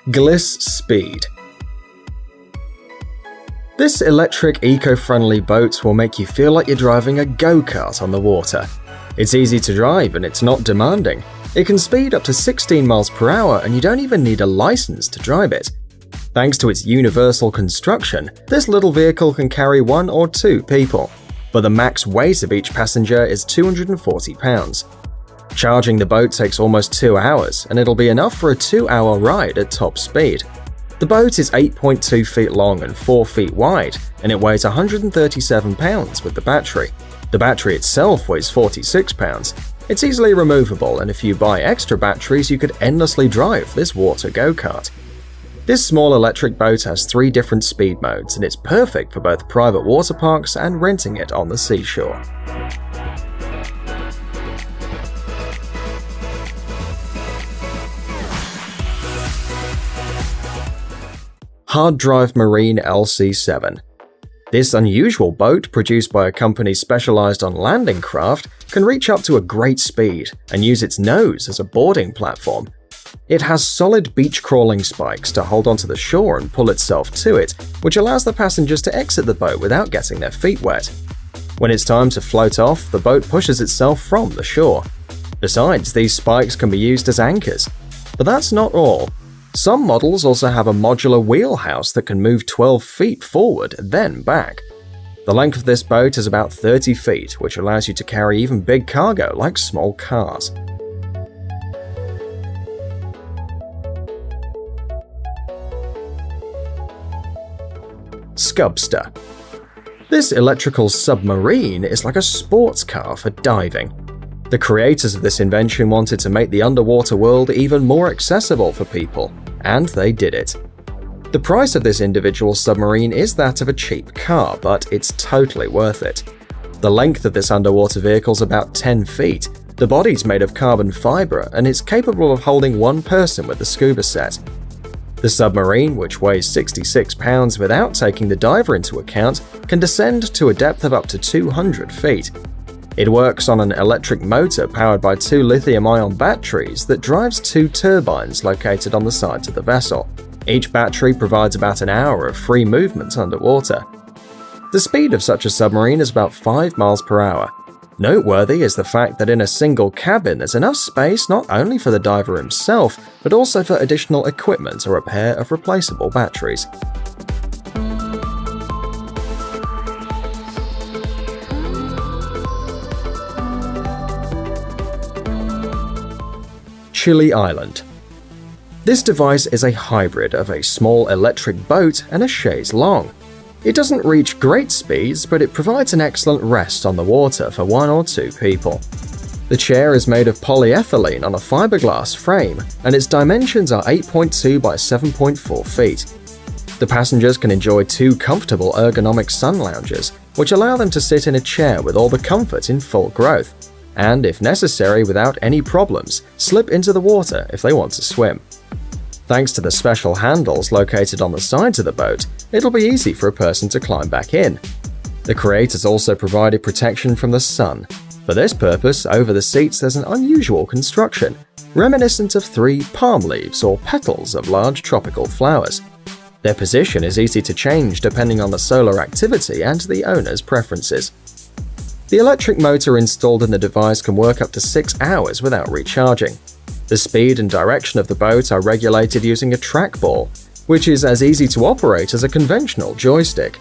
Gliss Speed. This electric eco-friendly boat will make you feel like you're driving a go-kart on the water. It's easy to drive and it's not demanding. It can speed up to 16 miles per hour and you don't even need a license to drive it. Thanks to its universal construction, this little vehicle can carry 1 or 2 people, but the max weight of each passenger is 240 pounds. Charging the boat takes almost 2 hours, and it'll be enough for a 2-hour ride at top speed. The boat is 8.2 feet long and 4 feet wide, and it weighs 137 pounds with the battery. The battery itself weighs 46 pounds. It's easily removable, and if you buy extra batteries, you could endlessly drive this water go-kart. This small electric boat has 3 different speed modes, and it's perfect for both private water parks and renting it on the seashore. Hard Drive Marine LC7. This unusual boat, produced by a company specialized on landing craft, can reach up to a great speed and use its nose as a boarding platform. It has solid beach-crawling spikes to hold onto the shore and pull itself to it, which allows the passengers to exit the boat without getting their feet wet. When it's time to float off, the boat pushes itself from the shore. Besides, these spikes can be used as anchors. But that's not all. Some models also have a modular wheelhouse that can move 12 feet forward, then back. The length of this boat is about 30 feet, which allows you to carry even big cargo like small cars. Scubster. This electrical submarine is like a sports car for diving. The creators of this invention wanted to make the underwater world even more accessible for people, and they did it. The price of this individual submarine is that of a cheap car, but it's totally worth it. The length of this underwater vehicle is about 10 feet, the body's made of carbon fiber, and it's capable of holding 1 person with the scuba set. The submarine, which weighs 66 pounds without taking the diver into account, can descend to a depth of up to 200 feet. It works on an electric motor powered by 2 lithium-ion batteries that drives 2 turbines located on the sides of the vessel. Each battery provides about an hour of free movement underwater. The speed of such a submarine is about 5 miles per hour. Noteworthy is the fact that in a single cabin there's enough space not only for the diver himself, but also for additional equipment or a pair of replaceable batteries. Chile Island. This device is a hybrid of a small electric boat and a chaise longue. It doesn't reach great speeds, but it provides an excellent rest on the water for 1 or 2 people. The chair is made of polyethylene on a fiberglass frame, and its dimensions are 8.2 by 7.4 feet. The passengers can enjoy 2 comfortable ergonomic sun lounges, which allow them to sit in a chair with all the comfort in full growth, and, if necessary without any problems, slip into the water if they want to swim. Thanks to the special handles located on the sides of the boat, it'll be easy for a person to climb back in. The creators also provided protection from the sun. For this purpose, over the seats there's an unusual construction, reminiscent of 3 palm leaves or petals of large tropical flowers. Their position is easy to change depending on the solar activity and the owner's preferences. The electric motor installed in the device can work up to 6 hours without recharging. The speed and direction of the boat are regulated using a trackball, which is as easy to operate as a conventional joystick.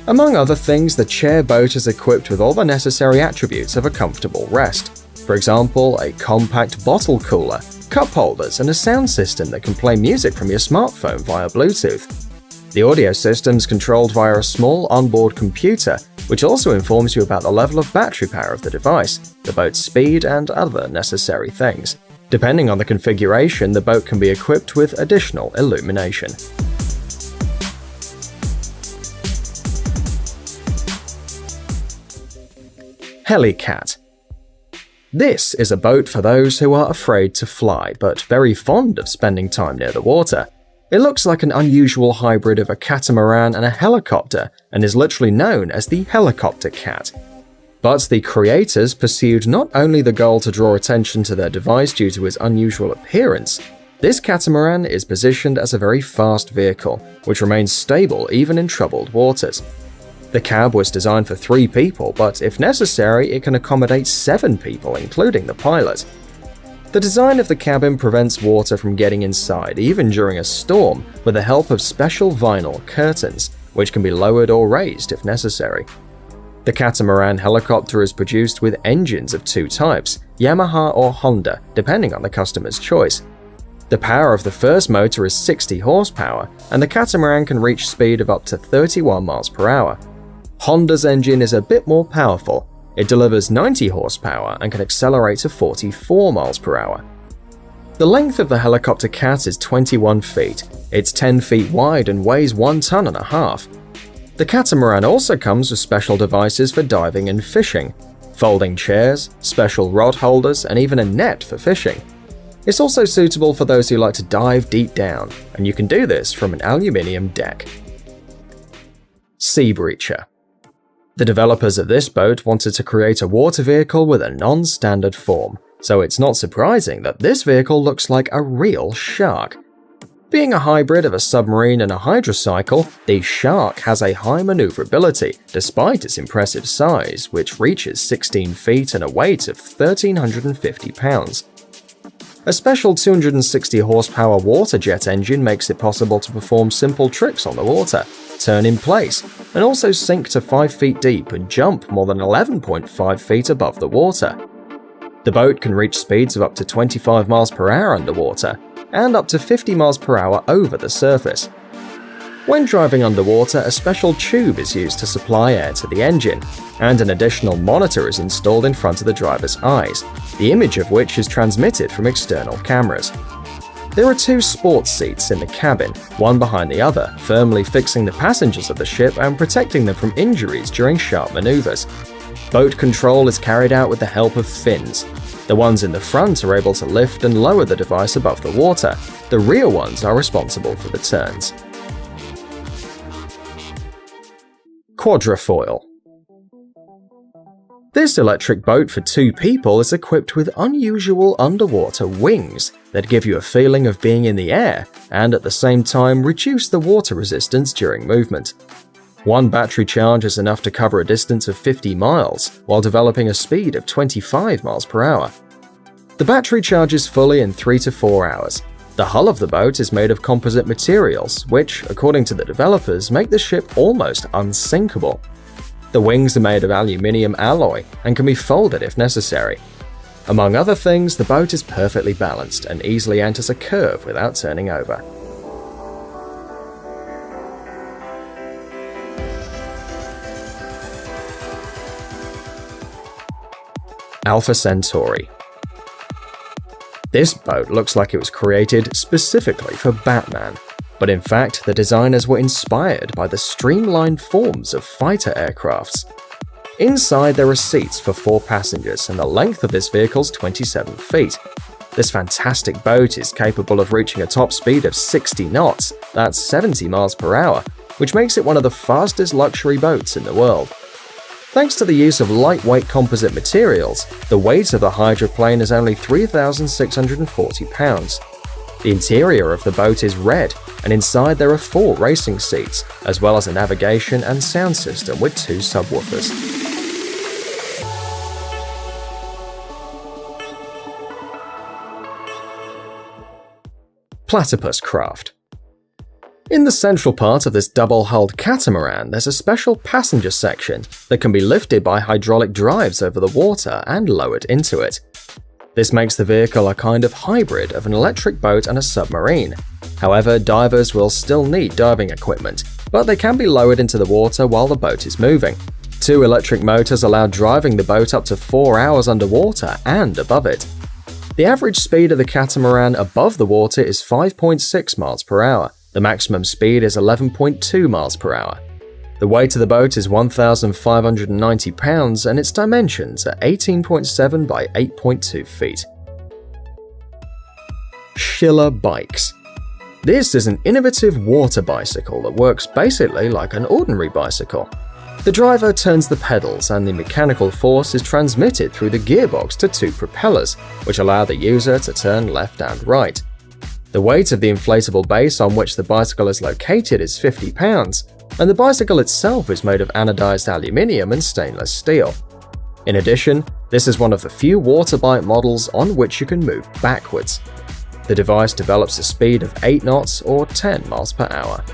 Among other things, the chair boat is equipped with all the necessary attributes of a comfortable rest. For example, a compact bottle cooler, cup holders, and a sound system that can play music from your smartphone via Bluetooth. The audio system is controlled via a small onboard computer, which also informs you about the level of battery power of the device, the boat's speed, and other necessary things. Depending on the configuration, the boat can be equipped with additional illumination. Helicat. This is a boat for those who are afraid to fly, but very fond of spending time near the water. It looks like an unusual hybrid of a catamaran and a helicopter, and is literally known as the Helicopter Cat. But the creators pursued not only the goal to draw attention to their device due to its unusual appearance, This catamaran is positioned as a very fast vehicle, which remains stable even in troubled waters. The cab was designed for 3 people, but if necessary, it can accommodate 7 people, including the pilot. The design of the cabin prevents water from getting inside, even during a storm, with the help of special vinyl curtains, which can be lowered or raised if necessary. The catamaran helicopter is produced with engines of 2 types, Yamaha or Honda, depending on the customer's choice. The power of the first motor is 60 horsepower, and the catamaran can reach speed of up to 31 miles per hour. Honda's engine is a bit more powerful. It delivers 90 horsepower and can accelerate to 44 miles per hour. The length of the helicopter cat is 21 feet. It's 10 feet wide and weighs 1.5 tons. The catamaran also comes with special devices for diving and fishing, folding chairs, special rod holders, and even a net for fishing. It's also suitable for those who like to dive deep down, and you can do this from an aluminium deck. Sea Breacher. The developers of this boat wanted to create a water vehicle with a non-standard form, so it's not surprising that this vehicle looks like a real shark. Being a hybrid of a submarine and a hydrocycle, the Shark has a high maneuverability despite its impressive size, which reaches 16 feet and a weight of 1,350 pounds. A special 260 horsepower water jet engine makes it possible to perform simple tricks on the water, turn in place, and also sink to 5 feet deep and jump more than 11.5 feet above the water. The boat can reach speeds of up to 25 miles per hour underwater and up to 50 miles per hour over the surface. When driving underwater, a special tube is used to supply air to the engine, and an additional monitor is installed in front of the driver's eyes, the image of which is transmitted from external cameras. There are 2 sports seats in the cabin, one behind the other, firmly fixing the passengers of the ship and protecting them from injuries during sharp maneuvers. Boat control is carried out with the help of fins. The ones in the front are able to lift and lower the device above the water. The rear ones are responsible for the turns. Quadrifoil. This electric boat for 2 people is equipped with unusual underwater wings that give you a feeling of being in the air and at the same time reduce the water resistance during movement. One battery charge is enough to cover a distance of 50 miles while developing a speed of 25 miles per hour. The battery charges fully in 3 to 4 hours. The hull of the boat is made of composite materials, which, according to the developers, make the ship almost unsinkable. The wings are made of aluminium alloy and can be folded if necessary. Among other things, the boat is perfectly balanced and easily enters a curve without turning over. Alpha Centauri. This boat looks like it was created specifically for Batman, but in fact the designers were inspired by the streamlined forms of fighter aircrafts. Inside there are seats for 4 passengers and the length of this vehicle is 27 feet. This fantastic boat is capable of reaching a top speed of 60 knots, that's 70 miles per hour, which makes it one of the fastest luxury boats in the world. Thanks to the use of lightweight composite materials, the weight of the hydroplane is only 3,640 pounds. The interior of the boat is red, and inside there are 4 racing seats, as well as a navigation and sound system with 2 subwoofers. Platypus Craft. In the central part of this double-hulled catamaran, there's a special passenger section that can be lifted by hydraulic drives over the water and lowered into it. This makes the vehicle a kind of hybrid of an electric boat and a submarine. However, divers will still need diving equipment, but they can be lowered into the water while the boat is moving. 2 electric motors allow driving the boat up to 4 hours underwater and above it. The average speed of the catamaran above the water is 5.6 miles per hour. The maximum speed is 11.2 miles per hour. The weight of the boat is 1,590 pounds and its dimensions are 18.7 by 8.2 feet. Schiller Bikes. This is an innovative water bicycle that works basically like an ordinary bicycle. The driver turns the pedals and the mechanical force is transmitted through the gearbox to 2 propellers, which allow the user to turn left and right. The The weight of the inflatable base on which the bicycle is located is 50 pounds, and the bicycle itself is made of anodized aluminium and stainless steel. In addition, this is one of the few water bike models on which you can move backwards. The device develops a speed of 8 knots or 10 miles per hour.